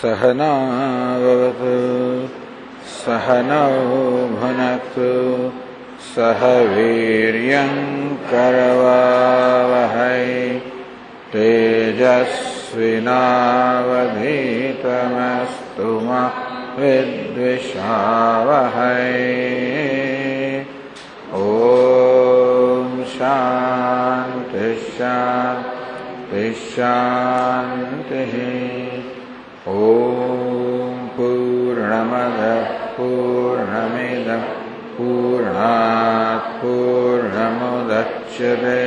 सहना भवतु सहनौ भुनक्तु सह वीर्यं करवावहै तेजस्विनावधीतमस्तु मा विद्विषावहै। ॐ शान्ति शान्ति शान्तिः। ॐ पूर्णमदः पूर्णमिदं पूर्णात् पूर्णमुदच्यते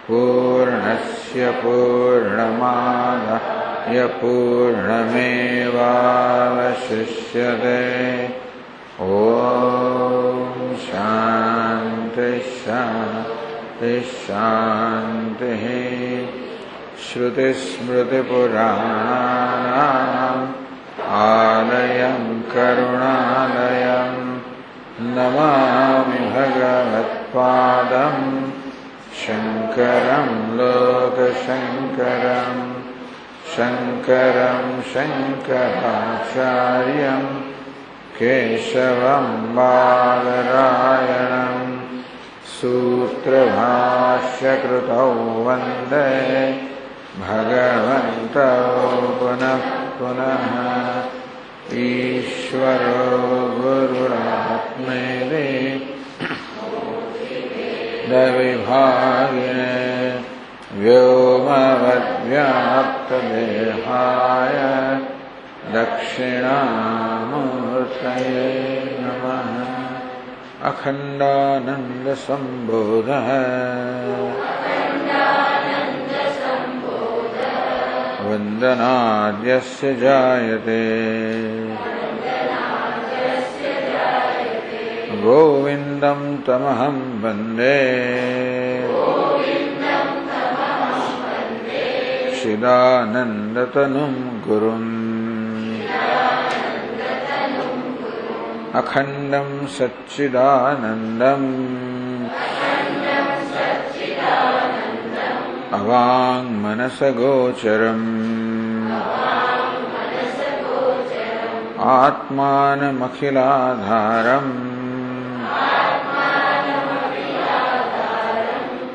पूर्णस्य पूर्णमादाय पूर्णमेवावशिष्यते। ॐ शान्ति शान्ति शान्तिः। श्रुतिस्मृतिपुराणानाम् आलयं करुणालयं नमामि भगवत्पादं शङ्करं लोकशङ्करं शङ्करं शङ्कराचार्यं केशवं बादरायणं सूत्रभाष्यकृतौ वन्दे भगवन्तौ पुनः पुनः। ईश्वरो गुरुरात्मेति द्विभागिने व्योमवद्व्याप्तदेहाय दक्षिणामूर्तये नमः। अखण्डानन्दसम्बोधः वन्दनाद्यस्य जायते गोविन्दं तमहं वन्दे चिदानन्दतनुं गुरुम् अखण्डं सच्चिदानन्दम् अवाङ्मनसगोचरम् आत्मानमखिलाधारम्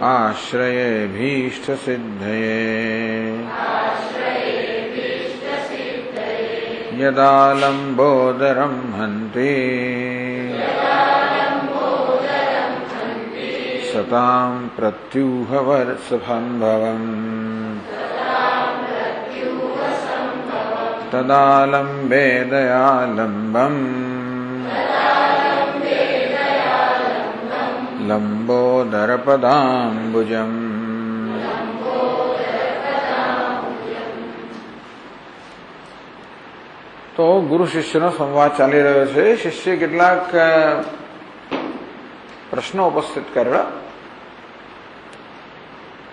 आश्रयेभीष्टसिद्धये। यदा लम्बोदरं हन्ति सतां प्रत्यूहवर्षसम्भवम् तदा लम्बे दयालम्बम् लम्बोदरपदाम्बुजम्। તો ગુરુ શિષ્યનો સંવાદ ચાલી રહ્યો છે. શિષ્ય કેટલાક પ્રશ્નો ઉપસ્થિત કરેલા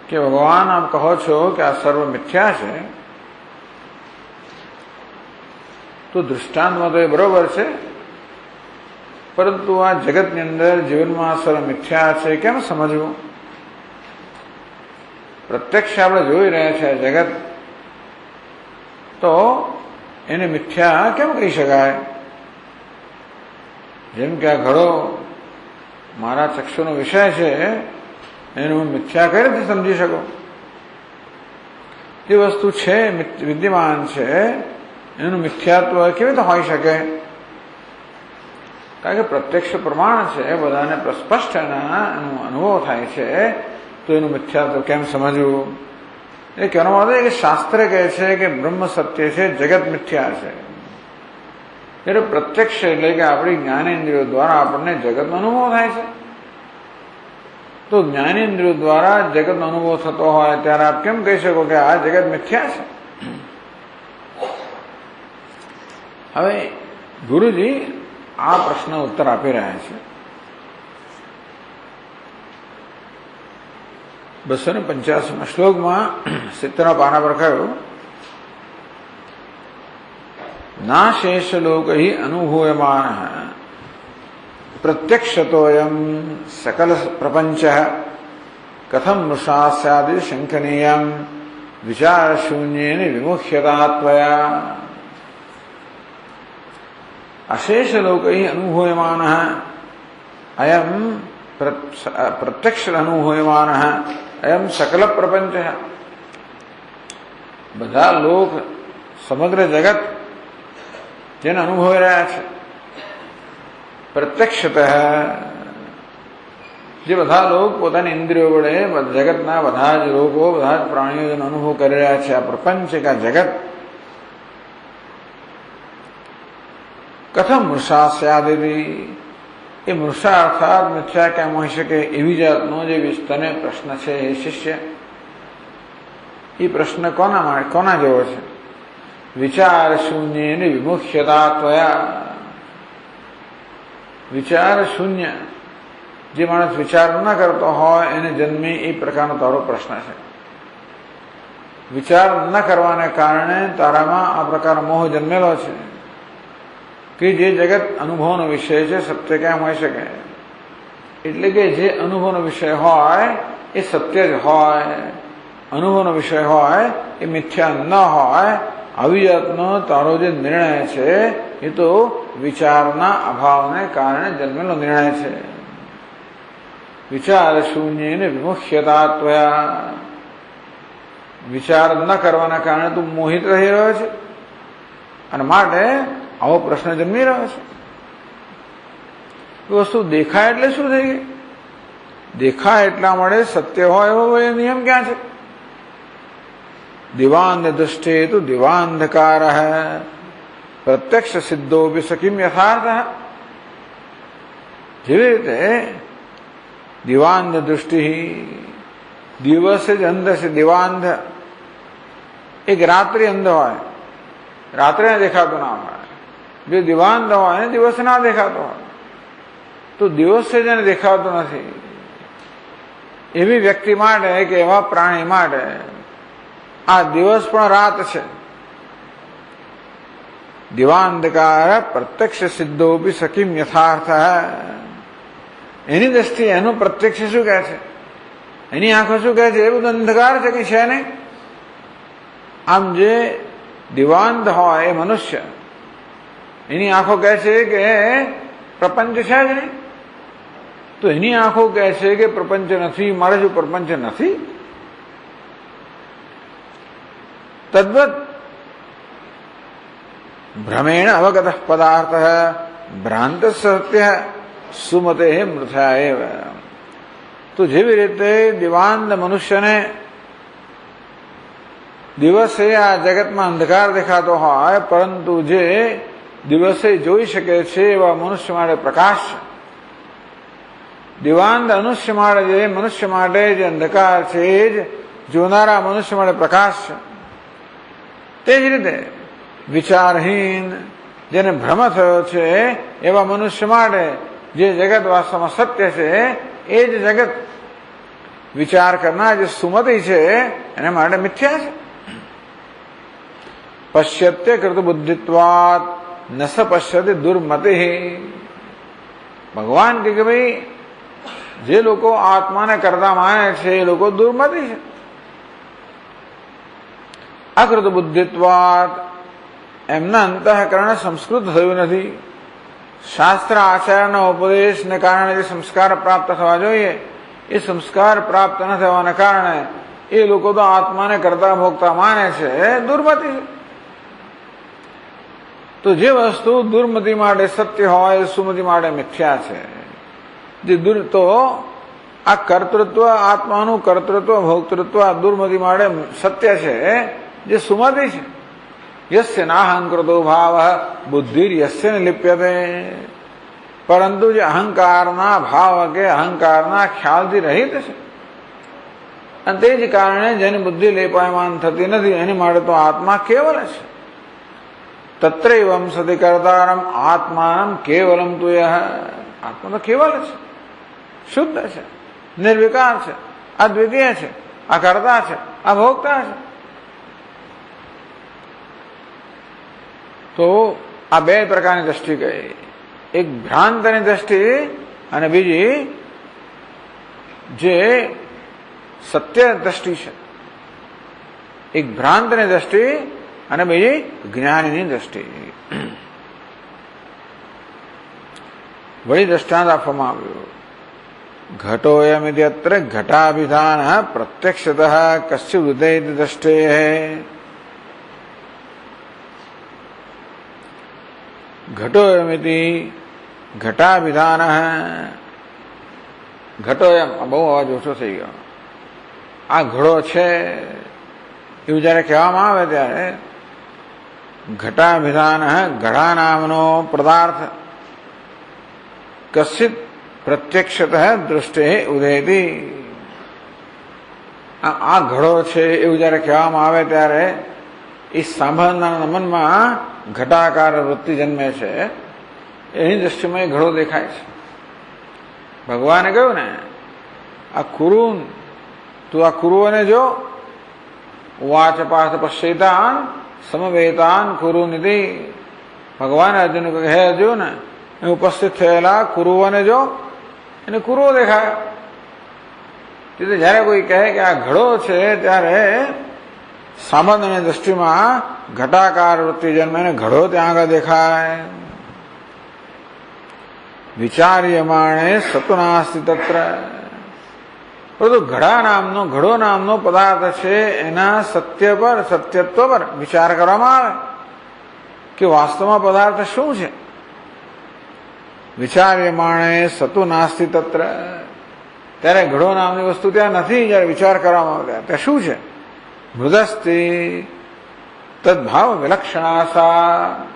કે ભગવાન આપ કહો છો કે આ સર્વ મિથ્યા છે, તો દૃષ્ટાંતમાં તો એ બરોબર છે, પરંતુ આ જગતની અંદર જીવનમાં સર્વ મિથ્યા છે કેમ સમજવું? પ્રત્યક્ષ આપણે જોઈ રહ્યા છે જગત, તો એને મિથ્યા કેમ કહી શકાય? જેમ કે આ ઘડો મારા ચક્ષુનો વિષય છે, એનું હું મિથ્યા કઈ રીતે સમજી શકું? જે વસ્તુ છે વિદ્યમાન છે એનું મિથ્યાત્વ કેવી રીતે હોઈ શકે? કારણ કે પ્રત્યક્ષ પ્રમાણ છે, બધાને સ્પષ્ટ એનો અનુભવ થાય છે, તો એનું મિથ્યાત્વ કેમ સમજવું? એ કહેવાનો મતલબ કે શાસ્ત્ર કહે છે કે બ્રહ્મ સત્ય છે, જગત મિથ્યા છે. એટલે પ્રત્યક્ષ એટલે કે આપણી જ્ઞાનેન્દ્રિયો દ્વારા આપણને જગતનો અનુભવ થાય છે. તો જ્ઞાનેન્દ્રિયો દ્વારા જગતનો અનુભવ થતો હોય ત્યારે આપ કેમ કહી શકો કે આ જગત મિથ્યા છે? હવે ગુરુજી આ પ્રશ્ન ઉત્તર આપી રહ્યા છે. 285 શ્લોકમાં 70 પાના પર કહ્યું, ના શેષ લોક હિ અનુભૂયમાન પ્રત્યક્ષતોયમ સકલ પ્રપંચ કથમ મૃષા સ્યાદિ શંકનીયમ વિચાર શૂન્યેન વિમુખ્યતા ત્વયા. અશેષ લોક હિ અનુભૂયમાન અયમ પ્રત્યક્ષ અનુભૂયમાન અયમ સકલ પ્રપંચ. બધા લોક, સમગ્ર જગત જેને અનુભવી રહ્યા છે, પ્રત્યક્ષત જે બધા લોકો પોતાની ઇન્દ્રિયો વડે જગતના બધા જ લોકો, બધા જ પ્રાણીઓ જેનો અનુભવ કરી રહ્યા છે, આ પ્રપંચ કા જગત કથમ મૃષા સ્યાદિ, એ મૃષા અર્થાત મિથ્યા કેમ હોઈ શકે એવી જાતનો જે તને પ્રશ્ન છે હે શિષ્ય, એ પ્રશ્ન કોના જેવો છે? વિચાર શૂન્ય ને વિમુખ્યતા ત્વયા. વિચાર શૂન્ય, જે માણસ વિચાર ન કરતો હોય એને જન્મે એ પ્રકારનો તારો પ્રશ્ન છે. વિચાર ન કરવાને કારણે તારામાં આ પ્રકારનો મોહ જન્મેલો છે કે જે જગત અનુભવનો વિષય છે સત્ય કેમ હોઈ શકે? એટલે કે જે અનુભવનો વિષય હોય એ સત્ય જ હોય, અનુભવનો વિષય હોય એ મિથ્યા ન હોય. આવી જાતનો તારો જે નિર્ણય છે એ તો વિચારના અભાવને કારણે જન્મેલો નિર્ણય છે. વિચાર શૂન્ય ને વિમુખ્યતા ત્વયા. વિચાર ન કરવાના કારણે તું મોહિત રહી રહ્યો છે અને માટે આવો પ્રશ્ન જન્મી રહ્યો છે. એ વસ્તુ દેખાય એટલે શું થઈ ગઈ? દેખાય એટલા માટે સત્ય હોય એવો એ નિયમ ક્યાં છે? દિવાંધ દૃષ્ટિ તો દિવાંધકાર પ્રત્યક્ષ સિદ્ધો ભી સકીમ યથાર્થ. જેવી રીતે દિવાંધ દૃષ્ટિ, દિવસે જ અંધ છે. દિવાંધ એક રાત્રિ અંધ હોય, રાત્રે દેખાતો ના હોય. જો દિવાંધ હોય ને દિવસ ના દેખાતો હોય તો દિવસે જેને દેખાતો નથી એવી વ્યક્તિ માટે કે એવા પ્રાણી માટે આ દિવસ પણ રાત છે. દિવાંધકાર પ્રત્યક્ષ સિદ્ધો ભી સકીમ યથાર્થ. એની દ્રષ્ટિએ એનું પ્રત્યક્ષ શું કહે છે? એની આંખો શું કહે છે? એ બધું અંધકાર છે કે છે નહીં. આમ જે દિવાંધ હોય એ મનુષ્ય, એની આંખો કહે છે કે પ્રપંચ છે જ નહીં, તો એની આંખો કહે છે કે પ્રપંચ નથી, મારે જો પ્રપંચ નથી. તદ્વત ભ્રમેણ અવગત પદાર્થ ભ્રાંત સત્ય સુમતે મૃથા એવ. તો જેવી રીતે દિવાંધ મનુષ્યને દિવસે આ જગતમાં અંધકાર દેખાતો હોય, પરંતુ જે દિવસે જોઈ શકે છે એવા મનુષ્ય માટે પ્રકાશ છે. દિવાંધ મનુષ્ય માટે જે અંધકાર છે એ જ જોનારા મનુષ્ય માટે પ્રકાશ છે. તે જ રીતે વિચારહીન, જેને ભ્રમ થયો છે એવા મનુષ્ય માટે જે જગત વાસ્તવમાં સત્ય છે એ જ જગત વિચાર કરનાર જે સુમતિ છે એને માટે મિથ્યા છે. પશ્યત્ય કૃત બુદ્ધિત્વાત ન સ પશ્યતિ દુર્મતિ. ભગવાન કે ભાઈ જે લોકો આત્માને કરતા માને છે એ લોકો દુર્મતિ છે. અકૃત બુદ્ધિત્વાત, એમના અંતઃકરણ સંસ્કૃત થયું નથી. શાસ્ત્ર આચાર્યના ઉપદેશને કારણે જે સંસ્કાર પ્રાપ્ત થવા જોઈએ એ સંસ્કાર પ્રાપ્ત ન થવાના કારણે એ લોકો તો આત્માને કરતા ભોગતા માને છે, દુર્મતિ છે. તો જે વસ્તુ દુર્મતિ માટે સત્ય હોય સુમતિ માટે મિથ્યા છે. તો આ કર્તૃત્વ, આત્માનું કર્તૃત્વ ભોક્તૃત્વ આ દુર્મતિ માટે સત્ય છે, જે સુમતિ છે. યસ્ય નાહંકૃતો ભાવ બુદ્ધિ યસ્ય ન લિપ્યતે. પરંતુ જે અહંકારના ભાવ કે અહંકારના ખ્યાલથી રહિત છે અને તે જ કારણે જેની બુદ્ધિ લેપાયમાન થતી નથી એની માટે તો આત્મા કેવલ છે. તત્રૈવમ સતિ કર્તારમ આત્માનમ કેવલમ તુયઃ. આત્મા તો કેવલ છે, શુદ્ધ છે, નિર્વિકાર છે. આ દ્વિતીય છે, આ કર્તા છે, આ ભોગતા છે. તો આ બે પ્રકારની દ્રષ્ટિ કહી, એક ભ્રાંતની દ્રષ્ટિ અને બીજી જે સત્ય દ્રષ્ટિ છે. એક ભ્રાંતની દ્રષ્ટિ અને બીજી જ્ઞાનીની દ્રષ્ટિ. વળી દ્રષ્ટાંત આપવામાં આવ્યું, ઘટોયમિતિ અત્ર ઘટાભિધાન પ્રત્યક્ષતઃ કસ્ય હૃદય દ્રષ્ટે. ઘટોયમિતિ ઘટાભિધાન. ઘટોયમ, બહુ અવાજ ઓછો થઈ ગયો. આ ઘડો છે એવું જયારે કહેવામાં આવે ત્યારે ઘટાભિધાન, ઘડા નામનો પદાર્થ કશ્ચિત પ્રત્યક્ષતઃ દૃષ્ટે ઉદયતિ. આ ઘડો છે એવું જયારે કહેવામાં આવે ત્યારે એ સાંભળનારના મનમાં ઘટાકાર વૃત્તિ જન્મે છે. એની દ્રષ્ટિમાં એ ઘડો દેખાય છે. ભગવાને કહ્યું ને, આ કુરુન, તું આ કુરુઓને જો, વાચ પાર્થ પશ્યતાન સમવેતાન કુરુનિધિ. ભગવાન અર્જુન કહે, હે અર્જુન, ઉપસ્થિત થયેલા કુરુઓને જો, એને કુરુઓ દેખાય. તેથી જયારે કોઈ કહે કે આ ઘડો છે ત્યારે સામાન્યની દ્રષ્ટિમાં ઘટાકાર વૃત્તિ જન્મે ને ઘડો ત્યાં આગળ દેખાય. વિચાર્યમાણે સતુનાસ્તિ તત્ર. પરંતુ ઘડો નામનો પદાર્થ છે, એના સત્યત્વ પર વિચાર કરવામાં આવે કે વાસ્તવમાં પદાર્થ શું છે. વિચાર્યમાણે સતુ નાસ્તિ તત્ર. ત્યારે ઘડો નામની વસ્તુ ત્યાં નથી. જયારે વિચાર કરવામાં આવે ત્યાં શું છે? મૃદસ્તિ તદ્ભાવ વિલક્ષણાસા.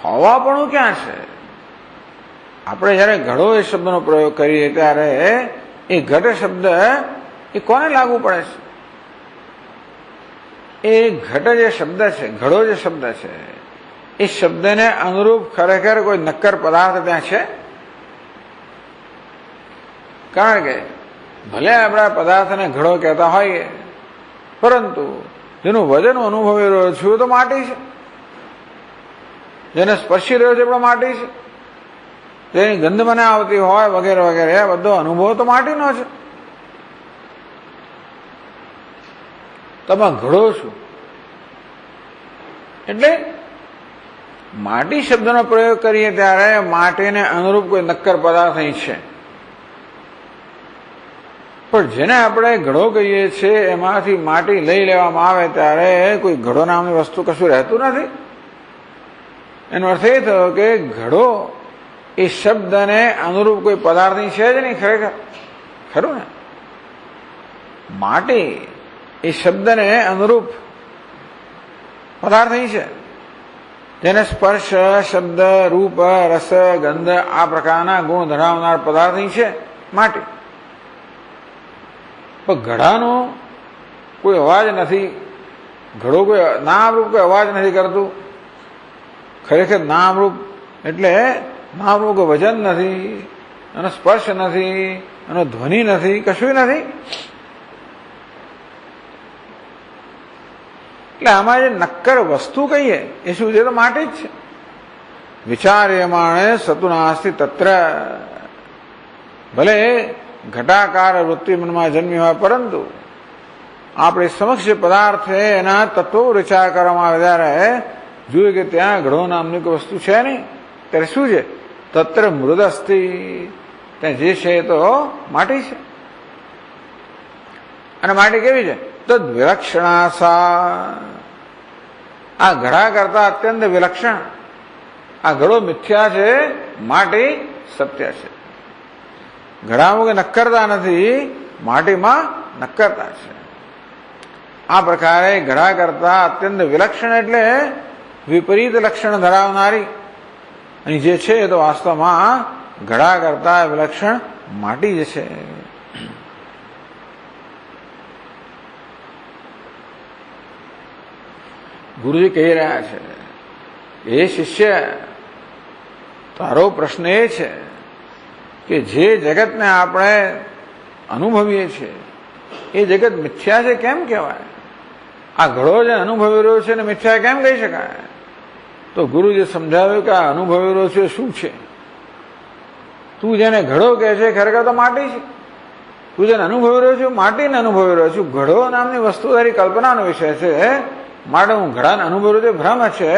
હોવાપણું ક્યાં છે? આપણે જયારે ઘડો એ શબ્દનો પ્રયોગ કરીએ ત્યારે એ ઘટ શબ્દ એ કોને લાગુ પડે છે? એ ઘટ જે શબ્દ છે, ઘડો જે શબ્દ છે, એ શબ્દને અનુરૂપ ખરેખર કોઈ નક્કર પદાર્થ ત્યાં છે? કારણ કે ભલે આપણા પદાર્થને ઘડો કહેતા હોઈએ, પરંતુ જેનું વજન અનુભવી રહ્યો છું તો માટી છે, જેને સ્પર્શી રહ્યો છે પણ માટી છે, જેની ગંધ મને આવતી હોય વગેરે વગેરે, આ બધો અનુભવ તો માટીનો છે. તમે ઘડો છું એટલે માટી શબ્દનો પ્રયોગ કરીએ ત્યારે માટીને અનુરૂપ કોઈ નક્કર પદાર્થ અહીં છે. પણ જેને આપણે ઘડો કહીએ છીએ એમાંથી માટી લઈ લેવામાં આવે ત્યારે કોઈ ઘડો નામની વસ્તુ કશું રહેતું નથી. એનો અર્થ એ થયો કે ઘડો એ શબ્દને અનુરૂપ કોઈ પદાર્થની છે જ નહીં ખરેખર. ખરું ને? માટી એ શબ્દને અનુરૂપ પદાર્થ છે, જેને સ્પર્શ, શબ્દ, રૂપ, રસ, ગંધ આ પ્રકારના ગુણ ધરાવનાર પદાર્થ છે માટી. પણ ઘડાનો કોઈ અવાજ નથી. ઘડો કોઈ નામરૂપ કોઈ અવાજ નથી કરતું. ખરેખર નામરૂપ એટલે નામરૂપ કોઈ વજન નથી, એનો સ્પર્શ નથી, એનો ધ્વનિ નથી, કશું નથી. એટલે આમાં જે નક્કર વસ્તુ કહીએ એ શું છે? તો માટી જ છે. વિચાર્યમાણે સતુનાસ્તિ તત્ર. ભલે ઘટાકાર વૃત્તિ મનમાં જન્મી હોય, પરંતુ આપણે સમક્ષ જે પદાર્થ છે એના તત્વો વિચાર કરવામાં આવે ત્યારે જોઈએ કે ત્યાં ઘડો નામની કોઈ વસ્તુ છે નહીં. ત્યારે શું છે? તત્ર મૃદસ્તિ. ત્યાં જે છે એ તો માટી છે. અને માટી કેવી છે? તદ વિલક્ષણાસા. આ ઘડા કરતા અત્યંત વિલક્ષણ. આ ઘડો મિથ્યા છે, માટી સત્ય છે. ઘડામાં કે નક્કરતા નથી, માટીમાં નક્કરતા છે. આ પ્રકારે ઘડા કરતા અત્યંત વિલક્ષણ એટલે વિપરીત લક્ષણ ધરાવનારી, અને જે છે એ તો વાસ્તવમાં ઘડા કરતા વિલક્ષણ માટી જ છે. ગુરુજી કહી રહ્યા છે, એ શિષ્ય, તારો પ્રશ્ન એ છે કે જે જગતને આપણે અનુભવીએ છીએ એ જગત મિથ્યા છે કેમ કહેવાય? આ ઘડો જે અનુભવી રહ્યો છે ને મિથ્યા કેમ કહી શકાય? તો ગુરુજી સમજાવ્યું કે આ અનુભવી રહ્યો છે શું છે? તું જેને ઘડો કહે છે ખરેખર તો માટી છે. તું જેને અનુભવી રહ્યો છું માટીને અનુભવી રહ્યો છું. ઘડો નામની વસ્તુ તારી કલ્પનાનો વિષય છે, માટે હું ઘડાને અનુભવી રહ્યો છું ભ્રમ છે,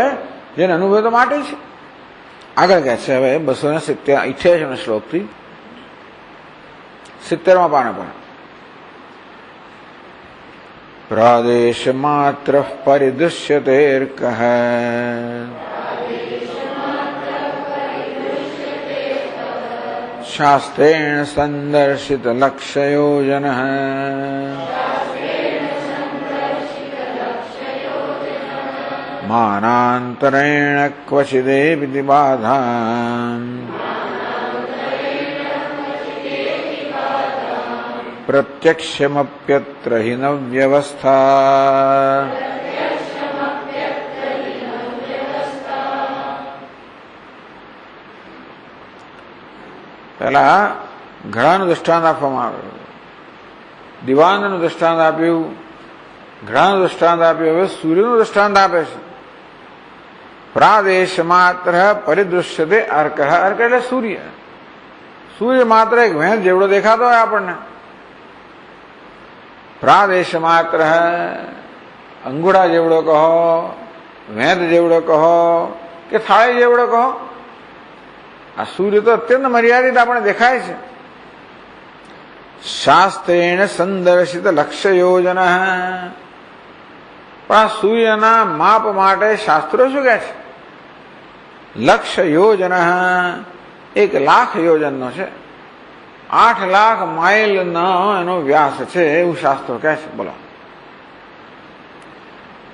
જેને અનુભવ તો માટી છે. આગળ કહે છે હવે 288 શ્લોકથી 70માં પાના પર પ્રાદેશ માત્ર પરિદૃશ્યતેર્કઃ શાસ્ત્રેણ સંદર્શિત લક્ષ્યયોજન માનાંતરેણ ક્વચિદેપિ બાધા પ્રત્યક્ષમપ્યત્ર હિ ન વ્યવસ્થા. પહેલા ઘડાનું દ્રષ્ટાંત આપવામાં આવ્યું, દિવાનનું દ્રષ્ટાંત આપ્યું, ઘડાનું દ્રષ્ટાંત આપ્યું, હવે સૂર્યનું દ્રષ્ટાંત આપે છે. પ્રાદેશ માત્ર પરિદૃશ્યતે અર્ક. અર્ક એટલે સૂર્ય. સૂર્ય માત્ર એક વહેણ જેવડો દેખાતો હોય આપણને. પ્રાદેશ માત્ર અંગુડા જેવડો કહો, વેદ જેવડો કહો કે થાળી જેવડો કહો, આ સૂર્ય તો અત્યંત મર્યાદિત આપણે દેખાય છે. શાસ્ત્રેણ સંદર્શિત લક્ષ્ય યોજન. પણ આ સૂર્યના માપ માટે શાસ્ત્રો શું કહે છે? લક્ષ્ય યોજન 1,00,000 યોજનનો છે, 8,00,000 માઇલનો એનો વ્યાસ છે, એવું શાસ્ત્રો કહે છે. બોલો,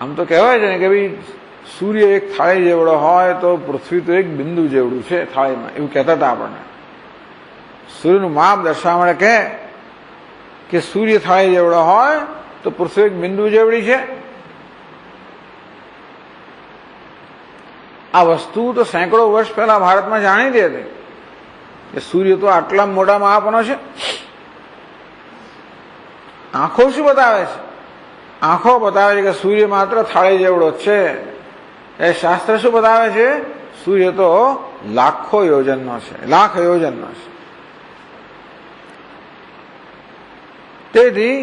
આમ તો કહેવાય છે ને કે ભાઈ સૂર્ય એક થાળી જેવડો હોય તો પૃથ્વી તો એક બિંદુ જેવડું છે થાળીમાં, એવું કહેતા હતા આપણને. સૂર્યનું માપ દર્શાવવા માટે કહે કે સૂર્ય થાળી જેવડો હોય તો પૃથ્વી એક બિંદુ જેવડી છે. આ વસ્તુ તો સેંકડો વર્ષ પહેલા ભારતમાં જાણીતી હતી કે સૂર્ય તો આટલા મોટા માપનો છે. આંખો શું બતાવે છે? આંખો બતાવે છે કે સૂર્ય માત્ર થાળી જેવડો છે. એ શાસ્ત્ર શું બતાવે છે? સૂર્ય તો લાખો યોજનનો છે, લાખ યોજનનો છે. તેથી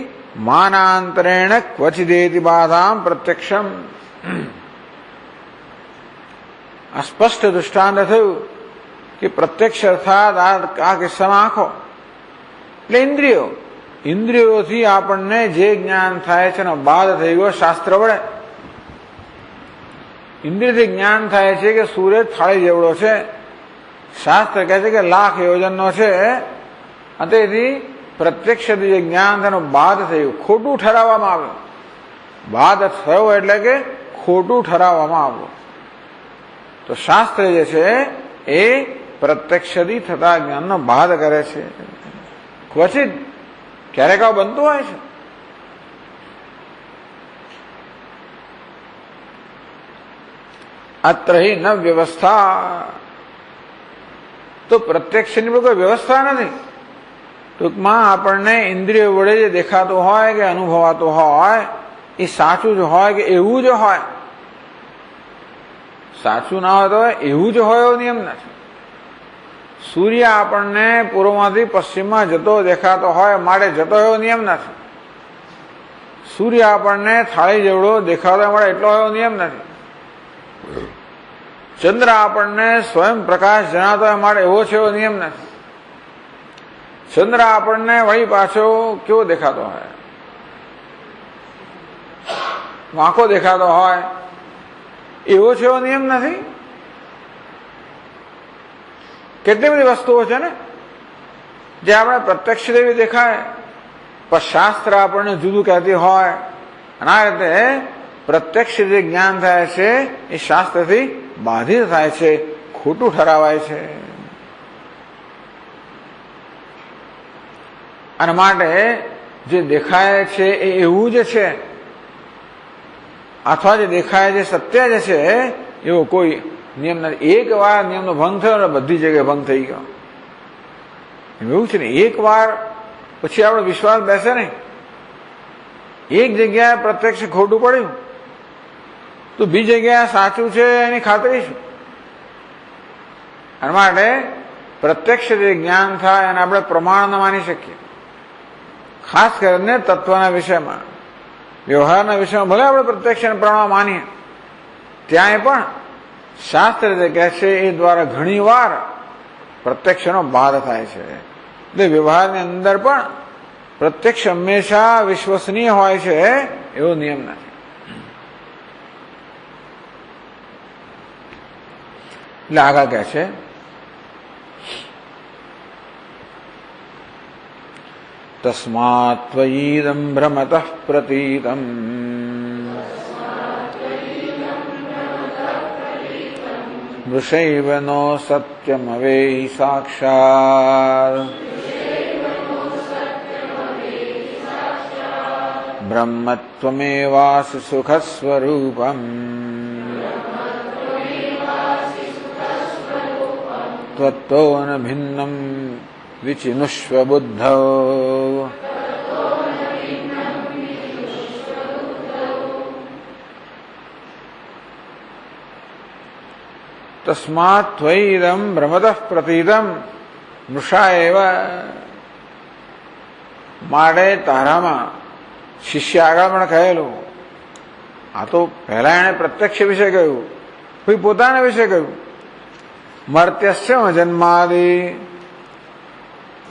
માનાંતરેણ ક્વચિદેતિ બાધામ પ્રત્યક્ષમ. આ સ્પષ્ટ દૃષ્ટાંત થયું કે પ્રત્યક્ષ અર્થાત આ કિસ્સામાં આંખો એટલે ઇન્દ્રિયો. ઇન્દ્રિયોથી આપણને જે જ્ઞાન થાય છે એનો બાદ થઈ ગયો શાસ્ત્ર વડે. ઇન્દ્રિયથી જ્ઞાન થાય છે કે સૂર્ય થાળી જેવડો છે. શાસ્ત્ર કહે છે કે 1,00,000 યોજનનો છે. તેથી પ્રત્યક્ષથી જે જ્ઞાન તેનો બાદ થયું, ખોટું ઠરાવવામાં આવ્યું. બાદ થયો એટલે કે ખોટું ઠરાવવામાં આવ્યું. તો શાસ્ત્ર જે છે એ પ્રત્યક્ષથી થતા જ્ઞાનનો બાદ કરે છે. ક્વચિત ક્યારેક આવું બનતું હોય છે. અત્ર હિ ન વ્યવસ્થા. તો પ્રત્યક્ષની કોઈ વ્યવસ્થા નથી. ટૂંકમાં આપણને ઇન્દ્રિય વડે જે દેખાતું હોય કે અનુભવાતું હોય એ સાચું જ હોય કે એવું જ હોય. સાચું ના હોય તો એવું જ હોય એવો નિયમ નથી. સૂર્ય આપણને પૂર્વમાંથી પશ્ચિમમાં જતો દેખાતો હોય માટે જતો એવો નિયમ નથી. સૂર્ય આપણને થાળી જેવડો દેખાતો મળે એટલો એવો નિયમ નથી. ચંદ્ર આપણને સ્વયં પ્રકાશ જણાતો હોય માટે એવો છે એવો નિયમ નથી. ચંદ્ર આપણને વળી પાછો કેવો દેખાતો હોય, વાંકો દેખાતો હોય એવો છે એવો નિયમ નથી. કેટલી બધી વસ્તુઓ છે ને જે આપણે પ્રત્યક્ષ જેવી દેખાય પણ શાસ્ત્ર આપણને જુદું કહેતી હોય. અને આ રીતે પ્રત્યક્ષ જે જ્ઞાન થાય છે એ શાસ્ત્રથી બાધિત થાય છે, ખોટું ઠરાવાય છે. અને માટે જે દેખાય છે એ એવું જ છે અથવા જે દેખાય છે સત્ય જ છે એવો કોઈ નિયમ નથી. એક વાર નિયમનો ભંગ થયો ને બધી જગ્યાએ ભંગ થઈ ગયો. એવું છે ને, એક વાર પછી આપણો વિશ્વાસ બેસે નહીં. એક જગ્યાએ પ્રત્યક્ષ ખોટું પડ્યું તો બીજી જગ્યાએ સાચું છે એની ખાતરી શું? એના માટે પ્રત્યક્ષ જે જ્ઞાન થાય એને આપણે પ્રમાણ ન માની શકીએ. ખાસ કરીને તત્વના વિષયમાં, વ્યવહારના વિષયમાં ભલે આપણે પ્રત્યક્ષ અને પ્રમાણ માનીએ, ત્યાંય પણ શાસ્ત્ર જે કહે છે એ દ્વારા ઘણી વાર પ્રત્યક્ષનો બાદ થાય છે. એટલે વ્યવહારની અંદર પણ પ્રત્યક્ષ હંમેશા વિશ્વસનીય હોય છે એવો નિયમ નથી. એટલે આગળ કહે છે તસ્માत् ત્વયિદં ભ્રમતઃ પ્રતીતં મૃષૈવ નો સત્યમવેહી સાક્ષાત બ્રહ્મત્વમેવાસि સુખસ્વરૂપમ ત્વત્તો ન ભિન્નમ વિચિનુષ્વ બુદ્ધો. તસ્માत् ત્વયિદં ભ્રમતઃ પ્રતીતં મૃષા એવ, માટે તારામાં શિષ્ય આગળ પણ કહેલું. આ તો પહેલા એને પ્રત્યક્ષ વિશે કહ્યું, પછી પોતાના વિશે કહ્યું. મર્ત્યસ્ય જન્માદિ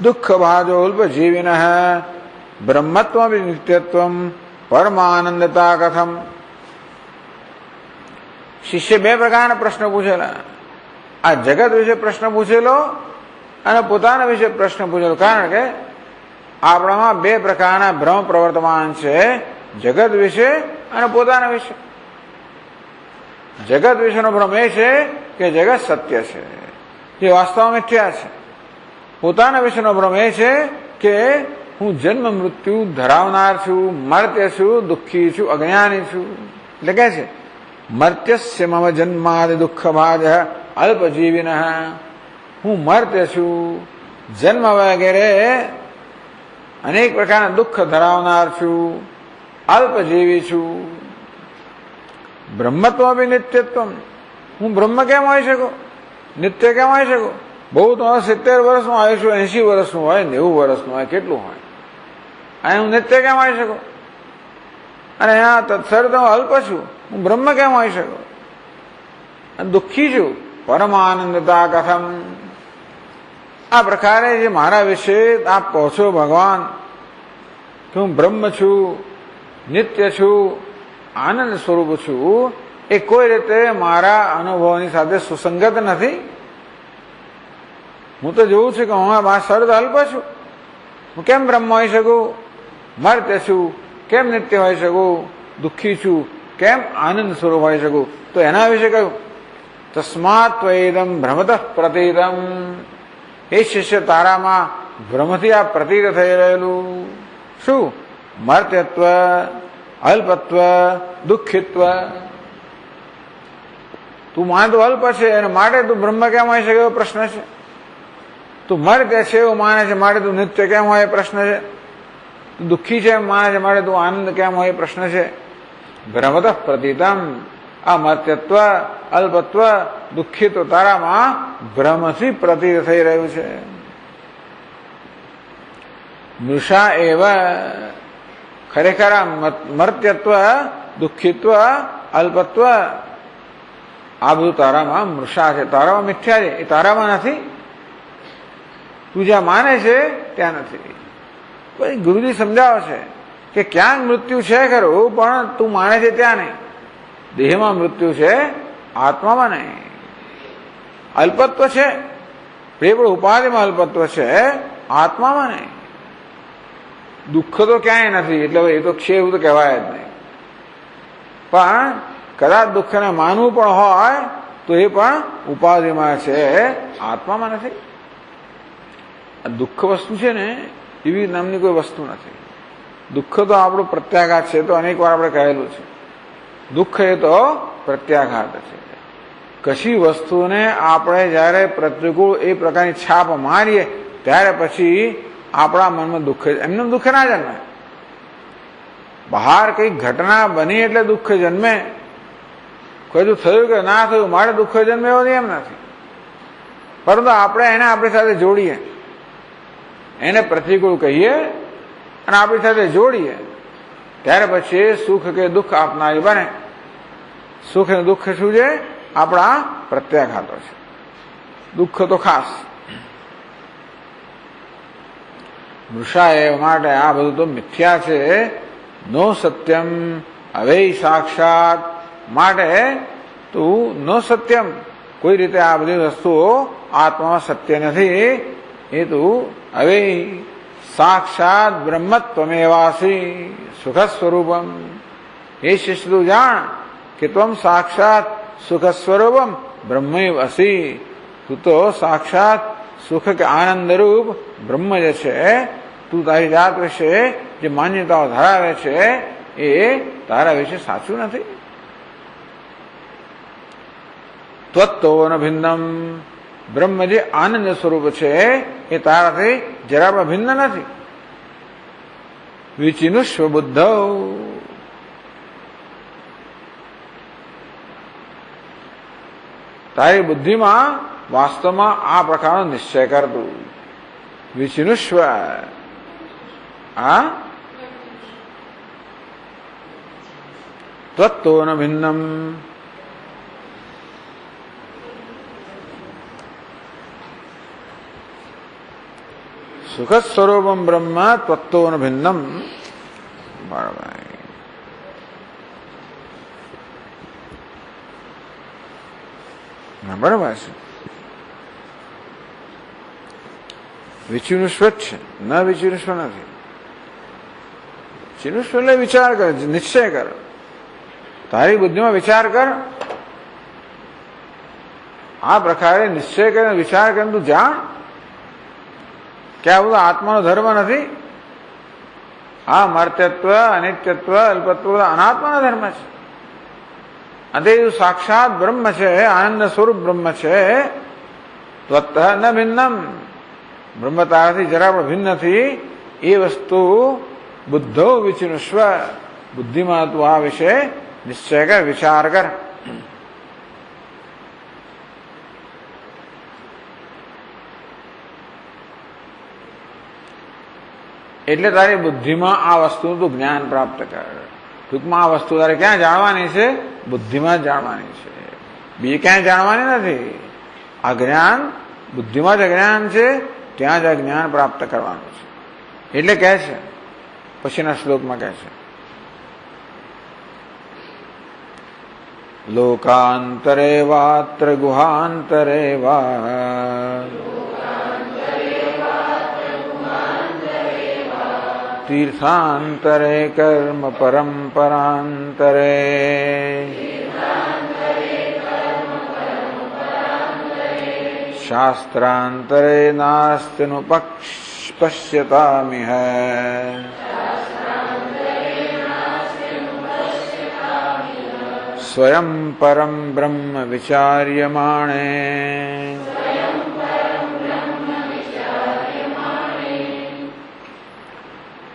દુઃખ ભાજોલ્પજીવિન બ્રહ્મત્વ નિત્યત્વ પરમાનંદતા કથમ. શિષ્ય બે પ્રકારના પ્રશ્ન પૂછેલા. આ જગત વિશે પ્રશ્ન પૂછેલો અને પોતાના વિશે પ્રશ્ન પૂછેલો. કારણ કે આપણામાં બે પ્રકારના ભ્રમ પ્રવર્તમાન છે, જગત વિશે અને પોતાના વિશે. જગત વિશેનો ભ્રમ એ છે કે જગત સત્ય છે, જે વાસ્તવમાં મિથ્યા છે. પોતાના વિશેનો ભ્રમ એ છે કે હું જન્મ મૃત્યુ ધરાવનાર છું, મર્ત્ય છું, દુઃખી છું, અજ્ઞાની છું. એટલે કે છે મર્ત્યસ્ય મમ જન્માદિ દુઃખ ભાજ અલ્પજીવિન, હું મર્ત્ય છું, જન્મ વગેરે અનેક પ્રકારના દુઃખ ધરાવનાર છું, અલ્પજીવી છું. બ્રહ્મત્વ બી નિત્યત્વ, હું બ્રહ્મ કેમ હોઈ શકું, નિત્ય કેમ હોઈ શકું? બહુ તો 70 વર્ષનું આયુષ્ય 80 વર્ષનું હોય, 90 વર્ષનું હોય, કેટલું હોય, અહીં હું નિત્ય કેમ હોઈ શકું? અને અહીંયા તત્સર તો અલ્પ છું, હું બ્રહ્મ કેમ હોઈ શકું? અને દુઃખી છું, પરમાનંદતા કથમ. આ પ્રકારે જે મારા વિશે આપ કહો છો ભગવાન કે હું બ્રહ્મ છું, નિત્ય છું, આનંદ સ્વરૂપ છું, એ કોઈ રીતે મારા અનુભવની સાથે સુસંગત નથી. હું તો જોઉં છું કે હું આ સર્દ અલ્પ છું, હું કેમ બ્રહ્મ હોઈ શકું? મર્ત્ય છું, કેમ નિત્ય હોઈ શકું? દુઃખી છું, કેમ આનંદ સ્વરૂપ હોઈ શકું? તો એના વિશે કહ્યું તસ્માत् ત્વયિદં ભ્રમતઃ પ્રતીતં. એ શિષ્ય તારામાં ભ્રમથી આ પ્રતીત થઈ રહેલું શું? મર્ત્યત્વ, અલ્પત્વ, દુઃખિત્વ. તું માને તો અલ્પ છે અને માટે તું બ્રહ્મ કેમ હોઈ શકે એવો પ્રશ્ન છે. તું મર્ત્ય છે એવું માને છે, માટે તું નિત્ય કેમ હોય એ પ્રશ્ન છે. તું દુઃખી છે એમ માને છે, માટે તું આનંદ કેમ હોય એ પ્રશ્ન છે. ભ્રમતઃ પ્રતીતમ. આ મર્ત્યત્વ, અલ્પત્વ, દુઃખિત્વ તારામાં ભ્રમથી પ્રતીત થઈ રહ્યું છે. મૃષા એવ, ખરેખર આ મર્ત્યત્વ, દુઃખિત્વ, અલ્પત્વ આ બધું તારામાં મૃષા છે, તારામાં મિથ્યા છે. એ તારામાં નથી, તું જ્યાં માને છે ત્યાં નથી. પછી ગુરુજી સમજાવે છે કે ક્યાંક મૃત્યુ છે ખરું, પણ તું માને છે ત્યાં નહીં. દેહમાં મૃત્યુ છે, આત્મામાં નહીં. અલ્પત્વ છે, પણ ઉપાધિમાં અલ્પત્વ છે, આત્મામાં નહીં. દુઃખ તો ક્યાંય નથી, એટલે એ તો છે એવું તો કહેવાય જ નહીં. પણ કદાચ દુઃખને માનવું પણ હોય તો એ પણ ઉપાધિમાં છે, આત્મામાં નથી. દુઃખ વસ્તુ છે ને એવી નામની કોઈ વસ્તુ નથી. દુઃખ તો આપણું પ્રત્યાઘાત છે, તો અનેક વાર આપણે કહેલું છે. દુઃખ એ તો પ્રત્યાઘાત છે. કશી વસ્તુને આપણે જ્યારે પ્રતિકૂળ એ પ્રકારની છાપ મારીએ ત્યારે પછી આપણા મનમાં દુઃખ, એમને દુઃખ ના જન્મે. બહાર કઈ ઘટના બની એટલે દુઃખ જન્મે, કોઈ થયું કે ના થયું મારે દુઃખ જન્મે એવો એમ નથી. પરંતુ આપણે એને આપણી સાથે જોડીએ, એને પ્રતિકૂળ કહીએ અને આપણી સાથે જોડીએ, ત્યારે પછી સુખ કે દુઃખ આપનારી બને. સુખ અને દુઃખ શું છે? આપણા પ્રત્યાઘાતો છે. દુઃખ તો ખાસ. મૃષાએ માટે આ બધું તો મિથ્યા છે. નો સત્યમ હવે સાક્ષાત માટે તું નો સત્યમ, કોઈ રીતે આ બધી વસ્તુઓ આત્મામાં સત્ય નથી. એ તું હવે સાક્ષાત બ્રહ્મત્વમેવાસી સુખ સ્વરૂપમ. એ શિષ્ય તું જાણ કે તું સાક્ષાત સુખ સ્વરૂપમ બ્રહ્મૈવ અસી. તું તો સાક્ષાત સુખ કે આનંદરૂપ બ્રહ્મ જે છે. તું તારી જાત વિશે જે માન્યતાઓ ધરાવે છે એ તારા વિશે સાચું નથી. ત્વત્તોન ભિન્નમ, બ્રહ્મ જે આનંદ સ્વરૂપ છે એ તારાથી જરા પણ ભિન્ન નથી. વિચિનુષ્વ બુદ્ધ, તારી બુદ્ધિમાં વાસ્તવમાં આ પ્રકારનો નિશ્ચય કરતું. વિચિનુષ્વ, ત્વત્તોન ભિન્નમ, સુખ સ્વરૂપમ બ્રહ્મ ત્વત્તોન ભિન્નમ. બરાબર. બરાબર છે. વિચિનુષ્વ જ છે, ન વિચિનુષ્વ નથી. વિચિનુષ્વ એટલે વિચાર કર, નિશ્ચય કર, તારી બુદ્ધિમાં વિચાર કર. આ પ્રકારે નિશ્ચય કરીને વિચાર કરીને તું જાણ કે આ બધું આત્માનો ધર્મ નથી. આ મર્ત્યત્વ, અનિત્યત્વ, અલ્પત્વ અનાત્માનો ધર્મ છે. અને એ સાક્ષાત બ્રહ્મ છે, આનંદ સ્વરૂપ બ્રહ્મ છે. ત્વત્ત ન ભિન્નમ, બ્રહ્મ તારાથી જરા પણ ભિન્ન નથી. એ વસ્તુ બુદ્ધો વિચિનુષ્વ, બુદ્ધિમાં તું આ વિશે નિશ્ચય કર, વિચાર કર. એટલે તારી બુદ્ધિમાં આ વસ્તુનું તું જ્ઞાન પ્રાપ્ત કર. ટૂંકમાં આ વસ્તુ તારે ક્યાં જાણવાની છે? બુદ્ધિમાં જ જાણવાની છે, બીજે ક્યાંય જાણવાની નથી. આ જ્ઞાન બુદ્ધિમાં જ જ્ઞાન છે, ત્યાં જ આ જ્ઞાન પ્રાપ્ત કરવાનું છે. એટલે કહે છે પછીના શ્લોકમાં કહે છે, લોકાંતરે વાત્ર ગુહાંતરે વા તીર્થાંતરે કર્મ પરંપરાંતરે શાસ્ત્રાંતરે નાસ્તિનું પશ્યતામિહ સ્વયં પરમ બ્રહ્મ વિચાર્યમાણે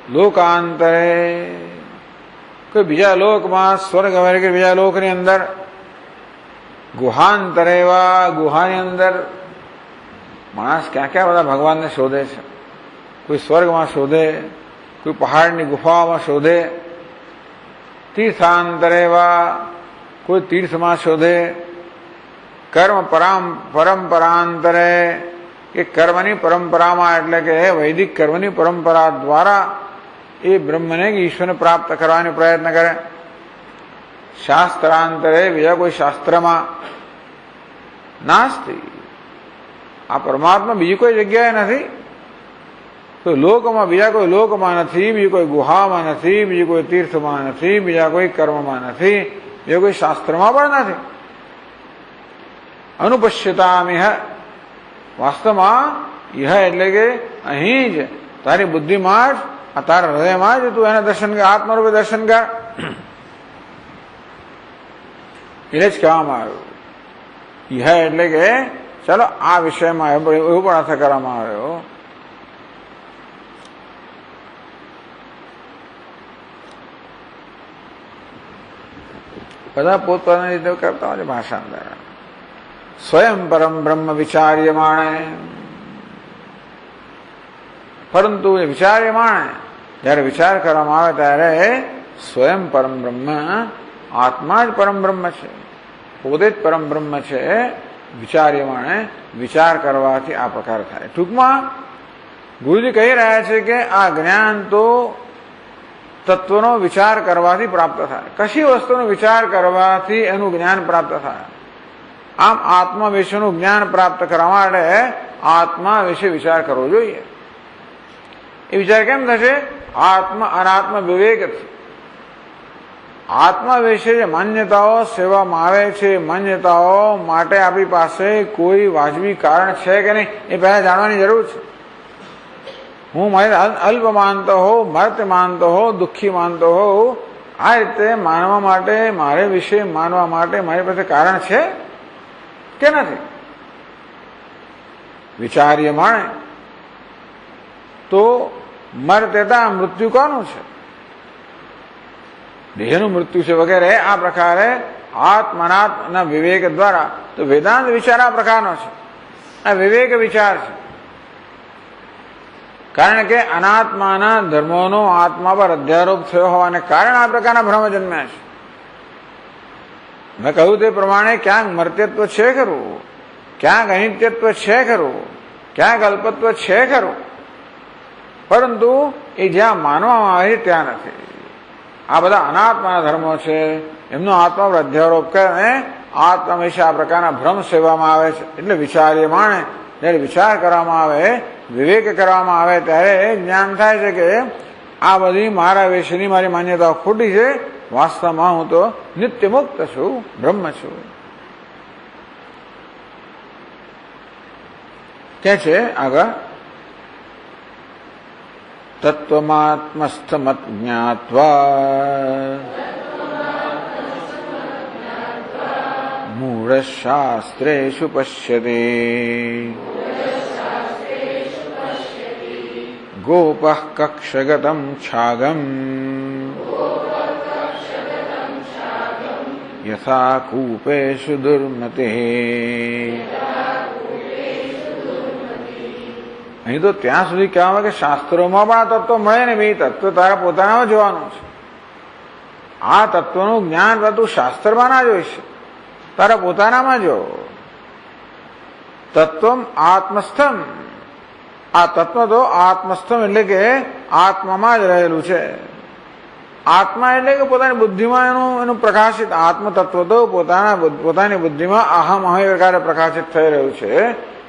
લોકાંતરે, કોઈ બીજા લોકમાં, સ્વર્ગ વગેરે બીજા લોકની અંદર, ગુહાંતરે વા ગુહાની અંદર. માણસ ક્યાં ક્યાં બધા ભગવાનને શોધે છે. કોઈ સ્વર્ગમાં શોધે, કોઈ પહાડની ગુફાઓમાં શોધે. તીર્થાંતરે વા કોઈ તીર્થમાં શોધે. કર્મ પરંપરાંતરે કે કર્મની પરંપરામાં, એટલે કે વૈદિક કર્મની પરંપરા દ્વારા એ બ્રહ્મને કે ઈશ્વરને પ્રાપ્ત કરવાનો પ્રયત્ન કરે. શાસ્ત્રાંતરે બીજા કોઈ શાસ્ત્રમાં નાસ્તિ, આ પરમાત્મા બીજી કોઈ જગ્યાએ નથી. તો લોકમાં, બીજા કોઈ લોકમાં નથી, બીજી કોઈ ગુહામાં નથી, બીજી કોઈ તીર્થમાં નથી, બીજા કોઈ કર્મમાં નથી, બીજા કોઈ શાસ્ત્રમાં પણ નથી. અનુપશ્યતામિહ, વાસ્તવમાં ઇહ એટલે કે અહીં જ તારી બુદ્ધિમાં જ, આ તારા હૃદયમાં જ તું એના દર્શન કર, આત્મરૂપે દર્શન કર. એટલે જ કહેવામાં આવ્યું ઇહ એટલે કે ચાલો આ વિષયમાં એવું પણ અર્થ કરવામાં આવ્યો બધા પોતપોતાની રીતે કરતા હોય છે ભાષા અંદર. સ્વયં પરમ બ્રહ્મ વિચાર્યમાણે, પરંતુ એ વિચાર્યમાણે જયારે વિચાર કરવામાં આવે ત્યારે સ્વયં પરમ બ્રહ્મ, આત્મા જ પરમ બ્રહ્મ છે, પોતે જ પરમ બ્રહ્મ છે. વિચાર્યમાણે વિચાર કરવાથી આ પ્રકાર થાય. ટૂંકમાં ગુરુજી કહી રહ્યા છે કે આ જ્ઞાન તો તત્વનો વિચાર કરવાથી પ્રાપ્ત થાય. કશી વસ્તુનો વિચાર કરવાથી એનું જ્ઞાન પ્રાપ્ત થાય. આમ આત્મા વિશેનું જ્ઞાન પ્રાપ્ત કરવા માટે આત્મા વિશે વિચાર કરવો જોઈએ. એ વિચાર કેમ થશે? આત્મ અનાત્મ વિવેકથી. આત્મા વિશે જે માન્યતાઓ સેવામાં આવે છે, માન્યતાઓ માટે આપણી પાસે કોઈ વાજબી કારણ છે કે નહીં એ પહેલા જાણવાની જરૂર છે. હું મારે અલ્પ માનતો હોઉં, મર્ત્ય માનતો હોઉં, દુઃખી માનતો હોઉં, આ રીતે માનવા માટે, મારે વિશે માનવા માટે મારી પાસે કારણ છે કે નથી? વિચાર્યમાણે તો મર્ત્યતા મૃત્યુ કોનું છે? દેહનું મૃત્યુ છે વગેરે. આ પ્રકારે આત્મનાત્મના વિવેક દ્વારા તો વેદાંત વિચાર આ પ્રકારનો છે. આ વિવેક વિચાર છે. કારણ કે અનાત્માના ધર્મોનો આત્મા પર અધ્યારોપ થયો હોવાને કારણે આ પ્રકારના ભ્રમ જન્મ્યા છે. મેં કહ્યું તે પ્રમાણે ક્યાંક મર્ત્યત્વ છે ખરું, ક્યાંક અનિત્યત્વ છે ખરું, ક્યાંક અલ્પત્વ છે ખરું, પરંતુ એ જ્યાં માનવામાં આવે છે ત્યાં નથી. આ બધા અનાત્માના ધર્મો છે, એમનો આત્મા પર અધ્યારોપ કરીને આત્મા વિશે આ પ્રકારના ભ્રમ સેવામાં આવે છે. એટલે વિચાર્યમાણે જયારે વિચાર કરવામાં આવે, વિવેક કરવામાં આવે ત્યારે જ્ઞાન થાય છે કે આ બધી મારા વિશેની મારી માન્યતાઓ ખોટી છે. વાસ્તવમાં હું તો નિત્ય મુક્ત છું, બ્રહ્મ છું. કે છે આગળ, તત્વમાત્મસ્થમત જ્ઞાત્વા મૂઢશાસ્ત્રેષુ પશ્યતે ગોપઃ કક્ષગતં છાગમ યથા કૂપેષુ દુર્મતિઃ. અહીં તો ત્યાં સુધી કહેવામાં કે શાસ્ત્રોમાં પણ આ તત્વ મળે ને, બે તત્વ તારા પોતાનામાં જોવાનું છે. આ તત્વનું જ્ઞાન તું શાસ્ત્રમાં ના જોઈશ, તારા પોતાનામાં જો. તત્વમ આત્મસ્થમ, આ તત્વ તો આત્મસ્થમ એટલે કે આત્મામાં જ રહેલું છે. આત્મા એટલે કે પોતાની બુદ્ધિમાં એનું પ્રકાશિત આત્મ તત્વ તો પોતાની બુદ્ધિમાં અહમ અહમ પ્રકારે પ્રકાશિત થઈ રહ્યું છે.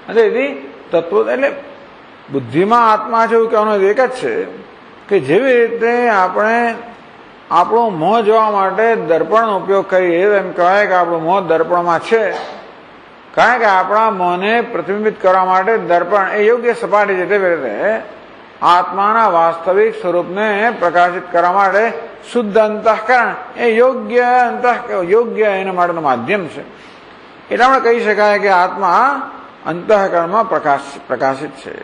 અને એથી તત્વ એટલે બુદ્ધિમાં આત્મા છે એવું કહેવાનું એક જ છે કે જેવી રીતે આપણે આપણું મોં જોવા માટે દર્પણનો ઉપયોગ કરીએ, એમ કહેવાય કે આપણું મોં દર્પણમાં છે. કારણ કે આપણા મોંને પ્રતિબિંબિત કરવા માટે દર્પણ એ યોગ્ય સપાટી છે. તેવી રીતે આત્માના વાસ્તવિક સ્વરૂપને પ્રકાશિત કરવા માટે શુદ્ધ અંતઃકરણ એ યોગ્ય એના માટેનું માધ્યમ છે. એટલે આપણે કહી શકાય કે આત્મા અંતઃકરણમાં પ્રકાશિત છે.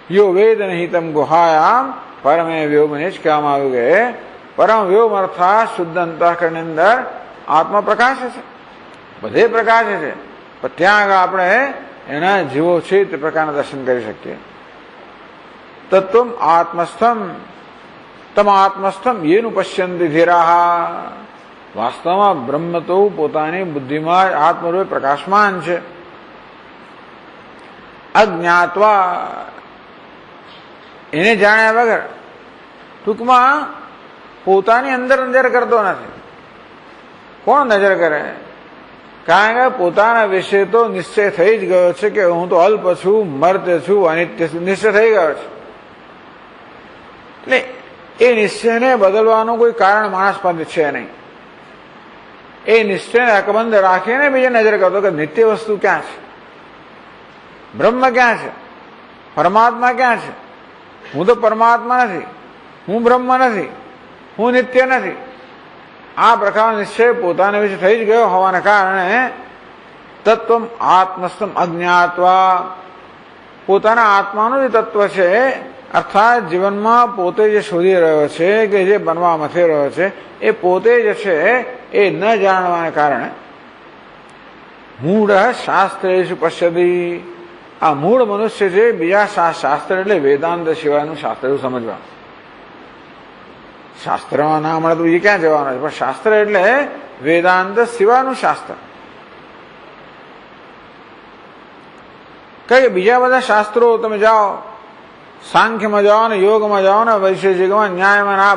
યો વેદ નિહિતમ ગુહાયામ પરમે વ્યોમને જ કહેવામાં આવ્યું કે પરમ વ્યોમ અર્થાત શુદ્ધ અંતઃકરણની અંદર આત્મા પ્રકાશે છે, બધે પ્રકાશે છે. પણ ત્યાં આગળ આપણે એના જીવો છે તે પ્રકારના દર્શન કરી શકીએ. તત્વમ આત્મસ્થમ તમ આત્મસ્થમ યેનું પશ્યંતિ ધીરાહ. વાસ્તવમાં બ્રહ્મ તો પોતાની બુદ્ધિમાં આત્મરૂપે પ્રકાશમાન છે. અજ્ઞાત્વા એને જાણ્યા વગર, ટૂંકમાં પોતાની અંદર નજર કરતો નથી. કોણ નજર કરે? કારણ કે પોતાના વિશે તો નિશ્ચય થઈ જ ગયો છે કે હું તો અલ્પ છું, મર્ત્ય છું, અનિત્ય છું, નિશ્ચય થઈ ગયો છે. એટલે એ નિશ્ચયને બદલવાનું કોઈ કારણ માણસ પાસે છે નહીં. એ નિશ્ચયને અકબંધ રાખીને બીજે નજર કરતો કે નિત્ય વસ્તુ ક્યાં છે, બ્રહ્મ ક્યાં છે, પરમાત્મા ક્યાં છે. હું તો પરમાત્મા નથી, હું બ્રહ્મ નથી, હું નિત્ય નથી. આ પ્રકારનો નિશ્ચય પોતાના વિશે થઈ જ ગયો હોવાને કારણે તત્વમ આત્મસ્થમ અજ્ઞાત્વા, પોતાના આત્માનું જે તત્વ છે અર્થાત જીવનમાં પોતે જે શોધી રહ્યો છે કે જે બનવા મથી રહ્યો છે એ પોતે જ છે એ ન જાણવાને કારણે મૂળ શાસ્ત્રેષુ પશ્યતિ, આ મૂળ મનુષ્ય છે બીજા શાસ્ત્ર એટલે વેદાંત સિવાયનું શાસ્ત્ર એવું સમજવા. શાસ્ત્રમાં ના મળે તો એ ક્યાં જવાનું છે, પણ શાસ્ત્ર એટલે વેદાંત સિવાયનું શાસ્ત્ર. કઈ બીજા બધા શાસ્ત્રો તમે જાઓ, સાંખ્યમાં જાઓ ને, યોગમાં જાઓ ને, વૈશેષિકમાં, ન્યાયમાં, આ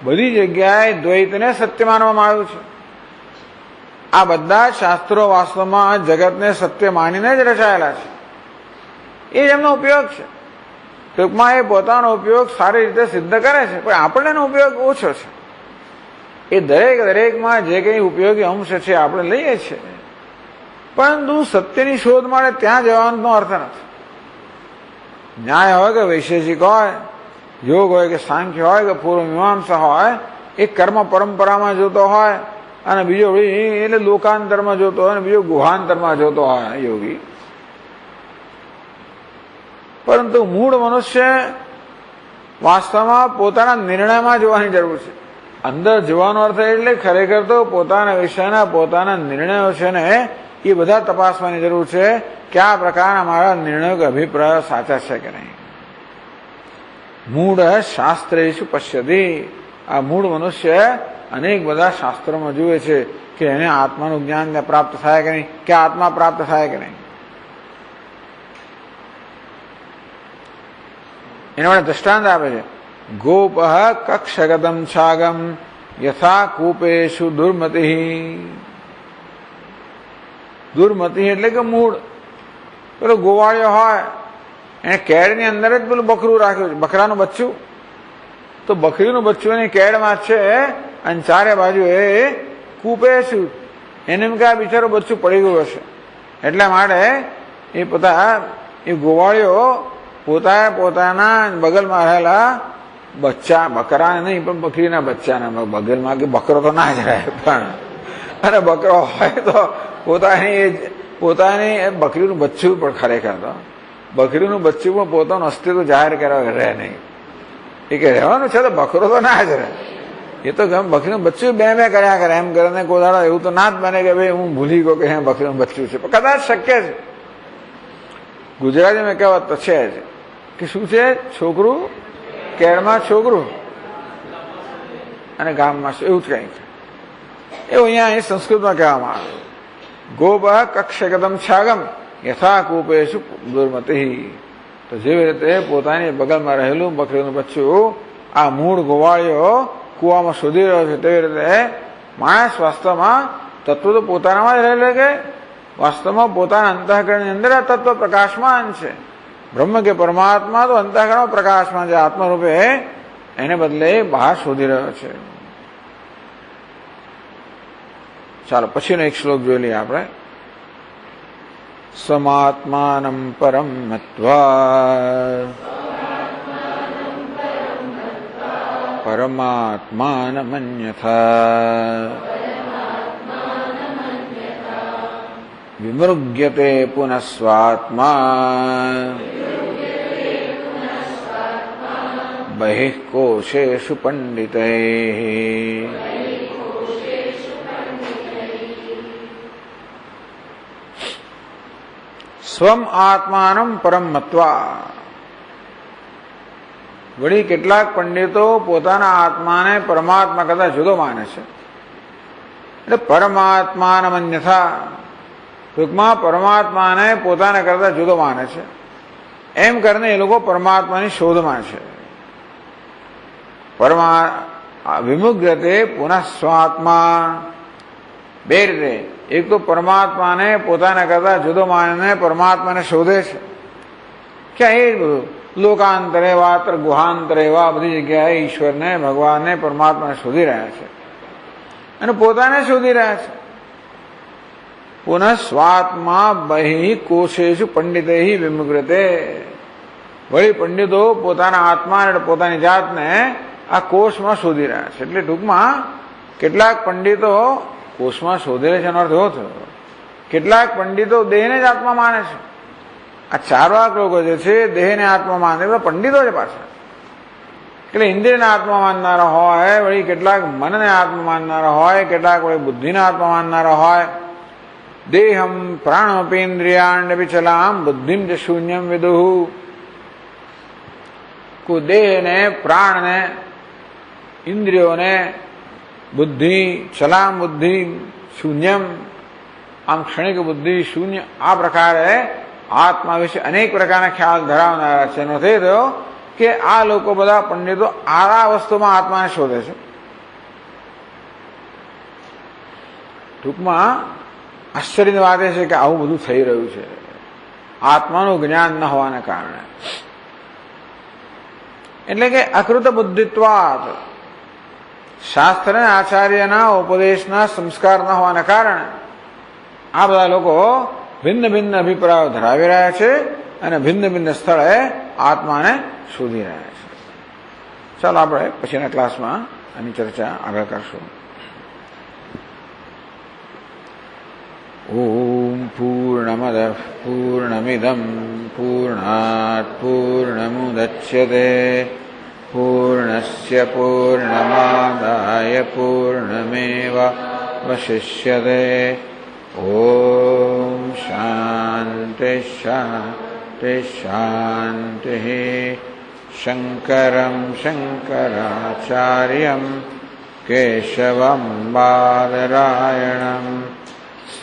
બધી જગ્યાએ દ્વૈતને સત્ય માનવામાં આવ્યું છે. આ બધા શાસ્ત્રો વાસ્તવમાં જગતને સત્ય માનીને જ રચાયેલા છે. એ જ એમનો ઉપયોગ છે. ટૂંકમાં એ પોતાનો ઉપયોગ સારી રીતે સિદ્ધ કરે છે, પણ આપણને એનો ઉપયોગ ઓછો છે. એ દરેકમાં જે કંઈ ઉપયોગી અંશ છે આપણે લઈએ છીએ, પરંતુ સત્યની શોધ માટે ત્યાં જવાનો અર્થ નથી. ન્યાય હોય કે વૈશેષિક હોય, યોગ હોય કે સાંખ્ય હોય કે પૂર્વ મીમાંસા હોય, એ કર્મ પરંપરામાં જોતો હોય અને બીજો એટલે લોકાંતરમાં જોતો હોય અને બીજો ગુહાંતરમાં જોતો હોય યોગી. પરંતુ મૂળ મનુષ્ય વાસ્તવમાં પોતાના નિર્ણયમાં જોવાની જરૂર છે. અંદર જોવાનો અર્થ એટલે ખરેખર તો પોતાના વિષયના પોતાના નિર્ણયો છે ને એ બધા તપાસવાની જરૂર છે કે આ પ્રકારના મારા નિર્ણયો કે અભિપ્રાયો સાચા છે કે નહીં. મૂળ શાસ્ત્રેષુ પશ્યતિ, આ મૂળ મનુષ્ય અનેક બધા શાસ્ત્રોમાં જુએ છે કે એને આત્માનું જ્ઞાન પ્રાપ્ત થાય કે નહીં, કે આત્મા પ્રાપ્ત થાય કે નહીં. એના માટે દ્રષ્ટાંત આપે છે, ગોપ કક્ષગતમ છાગમ યથા કૂપેશુ દુર્મતિ. દુર્મતિ એટલે કે મૂળ. પેલો ગોવાળિયો હોય એને કેળની અંદર જ પેલું બકરું રાખ્યું છે, બકરાનું બચ્ચું. તો બકરીનું બચ્ચું એની કેળમાં છે અને ચારે બાજુ એ કૂપેશુ, એને એમ કે આ બિચારો બચ્ચું પડી ગયું હશે. એટલા માટે એ ગોવાળિયો પોતાના બગલમાં રહેલા બચ્ચા, બકરાને નહીં પણ બકરીના બચ્ચાના બગલમાં, કે બકરો તો ના જ રહે પણ, અને બકરો હોય તો પોતાની બકરીનું બચ્ચું પણ ખરેખર તો બકરીનું બચ્ચું પણ પોતાનું અસ્તિત્વ જાહેર કરવા રહે નહીં. એ કે રહેવાનું છે તો બકરો તો ના જ રહે. એ તો બકરીનું બચ્ચું બે કર્યા કરે, એમ કરીને કોઈ દાડો એવું તો ના જ બને કે ભાઈ હું ભૂલી ગયો કે હે બકરીનું બચ્ચું છે. પણ કદાચ શક્ય છે. ગુજરાતીમાં કહેવત તો છે જ કે શું છે, છોકરું કેળમાં છોકરું અને ગામમાં એવું જ કંઈક છે. એવું અહીંયા સંસ્કૃતમાં કહેવામાં આવે, ગોપ કક્ષગતમ છાગમ યથા કૂપેશુ દુર્મતિ. તો જેવી રીતે પોતાની બગલમાં રહેલું બકરીનું બચ્ચું આ મૂળ ગોવાળિયો કૂવામાં શોધી રહ્યો છે, તેવી રીતે માણસ વાસ્તવમાં તત્વ તો પોતાનામાં જ રહેલું કે વાસ્તવમાં પોતાના અંતઃકરણની અંદર આ તત્વ પ્રકાશમાન છે. બ્રહ્મ કે પરમાત્મા તો અંતઃકરણ પ્રકાશમાન છે, આત્મરૂપે એને બદલે બહાર શોધી રહ્યો છે. ચાલો પછીનો એક શ્લોક જોઈ લઈએ આપણે. સ્વમાત્માનં પરમ મત્વા પરમાત્માનમન્યથા વિમૃગ્યતે પુનઃ સ્વાત્મા બહિઃ કોશેષુ પંડિતૈઃ. સ્વમ આત્માનમ પરમ મત્વા. વળી કેટલાક પંડિતો પોતાના આત્માને પરમાત્મા કરતા જુદો માને છે, એટલે પરમાત્માનમ અન્યથા, ટૂંકમાં પરમાત્માને પોતાના કરતા જુદો માને છે. એમ કરીને એ લોકો પરમાત્માની શોધમાં છે. વિમુગ્યતે પુનઃ સ્વાત્મા. બે રીતે, એક તો પરમાત્માને પોતાના કરતા જુદો માનીને પરમાત્માને શોધે છે. ક્યાં એ બધું લોકાંતરે વાત્ર ગુહાંતરે એવા બધી જગ્યાએ ઈશ્વરને, ભગવાનને, પરમાત્માને શોધી રહ્યા છે અને પોતાને શોધી રહ્યા છે. પુનઃ સ્વાત્મા બહિ કોશેષુ પંડિતૈઃ વિમુગ્યતે. વળી પંડિતો પોતાના આત્મા એટલે પોતાની જાતને આ કોષમાં શોધી રહ્યા છે. એટલે ટૂંકમાં કેટલાક પંડિતો કોષમાં શોધે છે એનો અર્થ એવો થયો. કેટલાક પંડિતો દેહને જ આત્મા માને છે. આ ચાર વાક લોકો જે છે દેહને આત્મા માને, પંડિતો છે પાછા. એટલે ઇન્દ્રિયને આત્મા માનનારા હોય, વળી કેટલાક મનને આત્મા માનનારા હોય, કેટલાક વળી બુદ્ધિને આત્મા માનનારા હોય. દેહમ પ્રાણોપેન્દ્રિયાણ્યપી ચલામ બુદ્ધિમ ચ શૂન્યમ વિદુઃ. દેહને, પ્રાણને, ઇન્દ્રિયોને, બુદ્ધિ, ચલામ બુદ્ધિ, શૂન્યમ, આમ ક્ષણિક બુદ્ધિ, શૂન્ય, આ પ્રકારે આત્મા વિશે અનેક પ્રકારના ખ્યાલ ધરાવનારા છે. એનો થઈ થયો કે આ લોકો બધા પંડિતો આ વસ્તુમાં આત્માને શોધે છે. ટૂંકમાં આશ્ચર્યની વાત એ છે કે આવું બધું થઈ રહ્યું છે આત્માનું જ્ઞાન ન હોવાને કારણે. એટલે કે અકૃત બુદ્ધિત્વાદ, શાસ્ત્ર અને આચાર્યના ઉપદેશના સંસ્કાર ન હોવાને કારણે આ બધા લોકો ભિન્ન ભિન્ન અભિપ્રાયો ધરાવી રહ્યા છે અને ભિન્ન ભિન્ન સ્થળે આત્માને શોધી રહ્યા છે. ચાલો આપણે પછીના ક્લાસમાં આની ચર્ચા આગળ કરશું. ઓમ પૂર્ણમદ પૂર્ણમિદમ પૂર્ણાત પૂર્ણમુદચ્યતે પૂર્ણસ્ય પૂર્ણમાદાય પૂર્ણમેવાવશિષ્યતે. ઓમ શાંતિ શાંતિ શાંતિ. શંકરં શંકરાચાર્યં કેશવં બાદરાયણં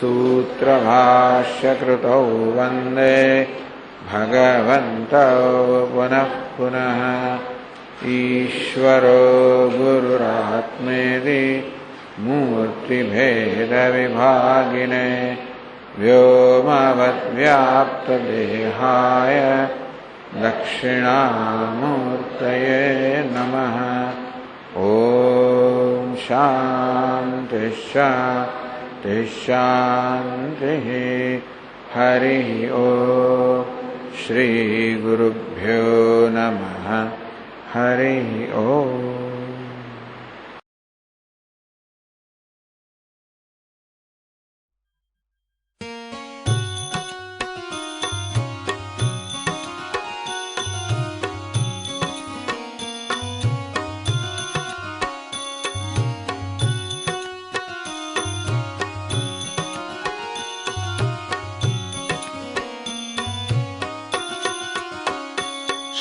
સૂત્રભાષ્યકૃતૌ વંદે ભગવन्तौ પુનઃ પુનઃ. ઈશ્વરો ગુરુરાત્મેતિ મૂર્તિભેદવિભાગિને વ્યોમવદ્વ્યાપ્તદેહાય દક્ષિણામૂર્તયે નમઃ. ઓમ શાંતિ શાંતિ શાંતિ. હરિ ઓમ. શ્રી ગુરુભ્યો નમઃ. હરિ ઓમ.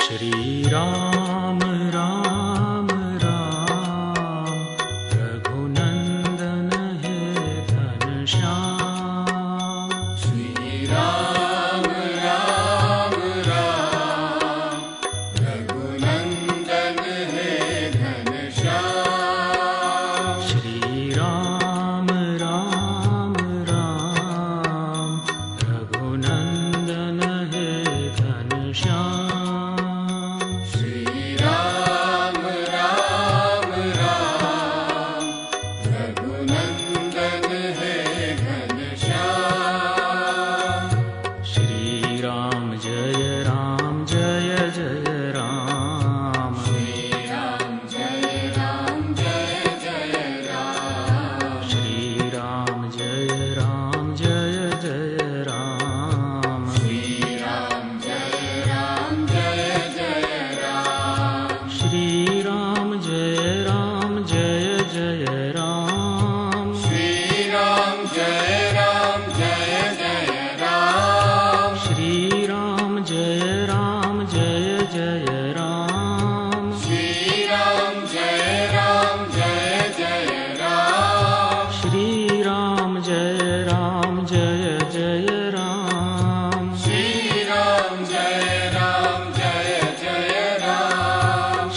श्री राम राम राम रघुनंदन हे घनश्याम. श्री राम राम राम रघुनंदन हे घनश्याम. श्री राम राम राम रघुनंदन हे घनश्याम.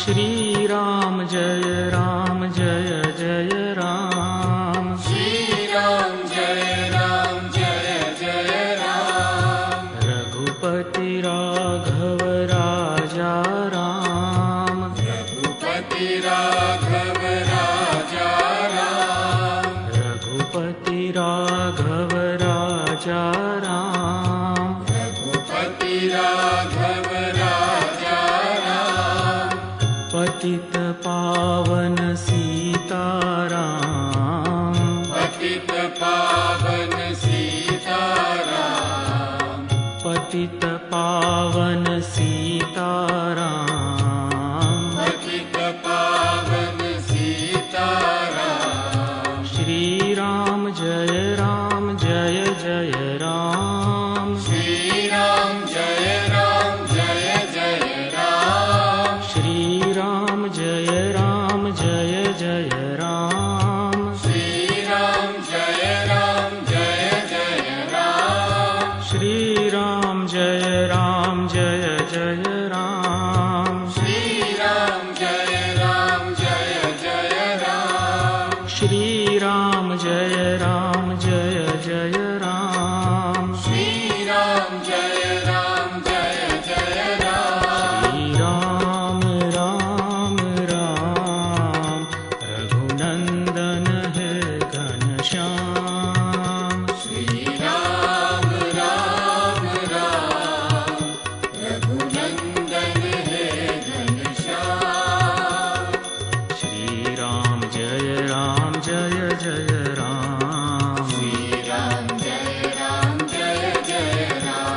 श्री राम जय राम जय जय राम. जय राम श्री राम जय जय राम श्री राम जय जय राम श्री राम जय जय राम श्री राम जय जय राम श्री राम जय जय राम श्री राम राम राम रघुनंदन है घनश्याम श्री राम राम राम रघुनंदन है घनश्याम श्री राम जय जय राम श्री राम जय जय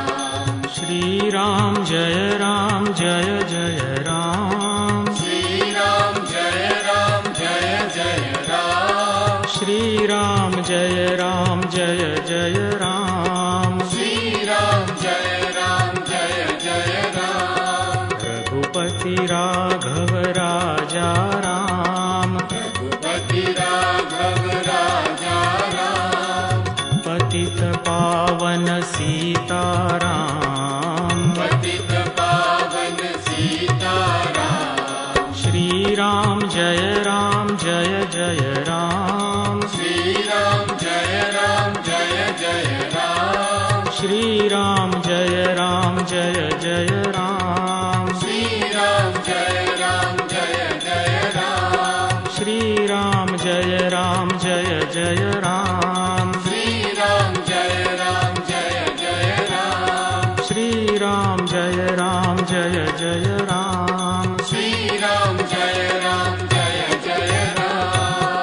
राम श्री राम जय जय राम श्री राम जय जय राम श्री राम जय जय राम श्री राम जय जय राम रघुपति राघव राजा राम रघुपति राघव राजा राम पतित पावन सीताराम पतित पावन सीताराम श्री राम जय जय राम श्री राम जय जय राम श्री राम जय जय राम श्री राम जय जय राम श्री राम जय जय राम श्री राम जय जय राम श्री राम जय जय राम श्री राम जय जय राम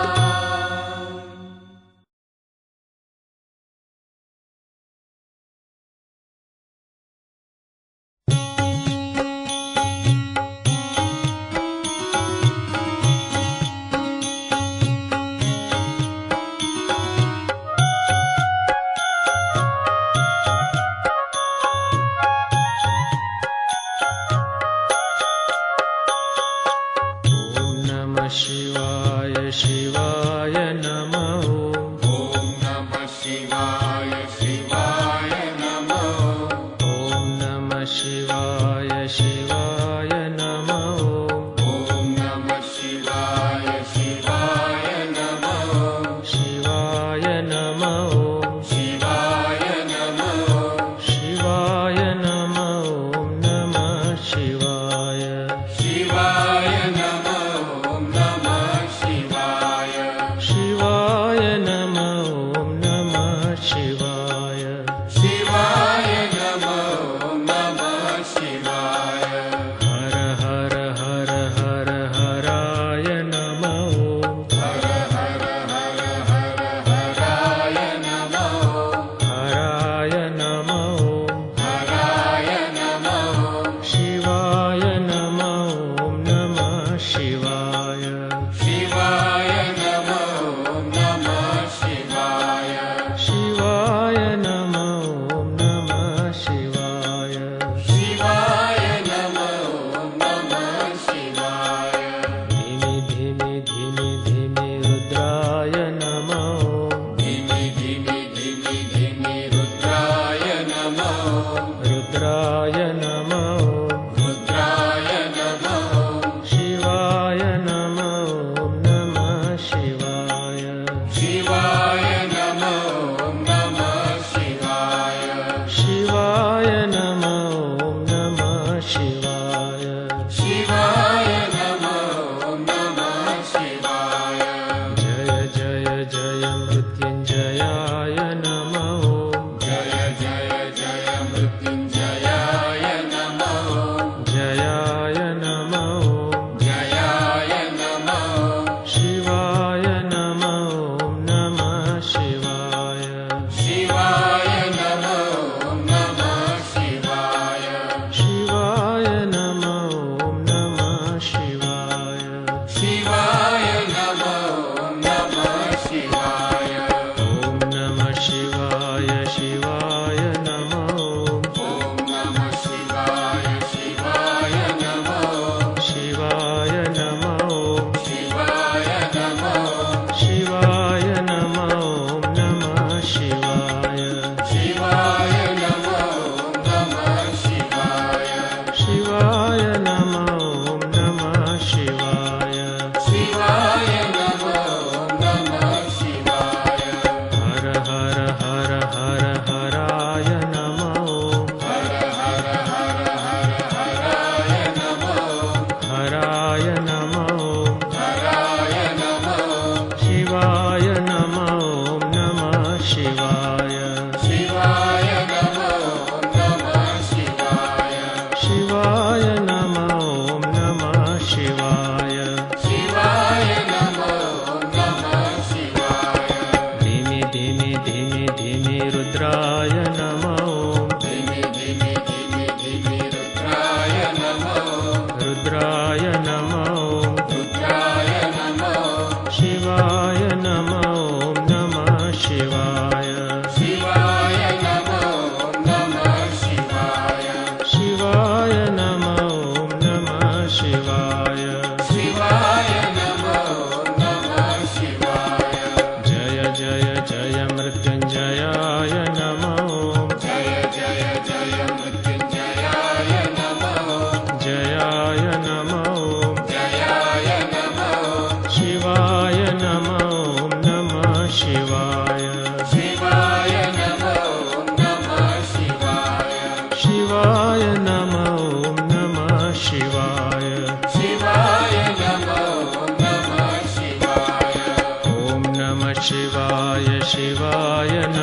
रुद्राय नमो धीमे धीमे धीमे धीमे रुद्राय नमो रुद्राय नमो रुद्राय नमो शिवाय नमो नमः शिवाय शिवाय नमो नमः शिवाय शिवाय नमो नमः शिवाय शिवाय नमो नमः शिवाय जय जय जय मृत्युञ्जयाय नमो जय जय जय मृत्युञ्जयाय नमो जयाय नमो जयाय नमो शिवाय नमो नमः शिवाय शिवाय नमो नमः शिवाय शिवाय नमो नमः शिवाय शिवाय नमो नमः शिवाय ॐ नमः शिवाय शिवाय नमः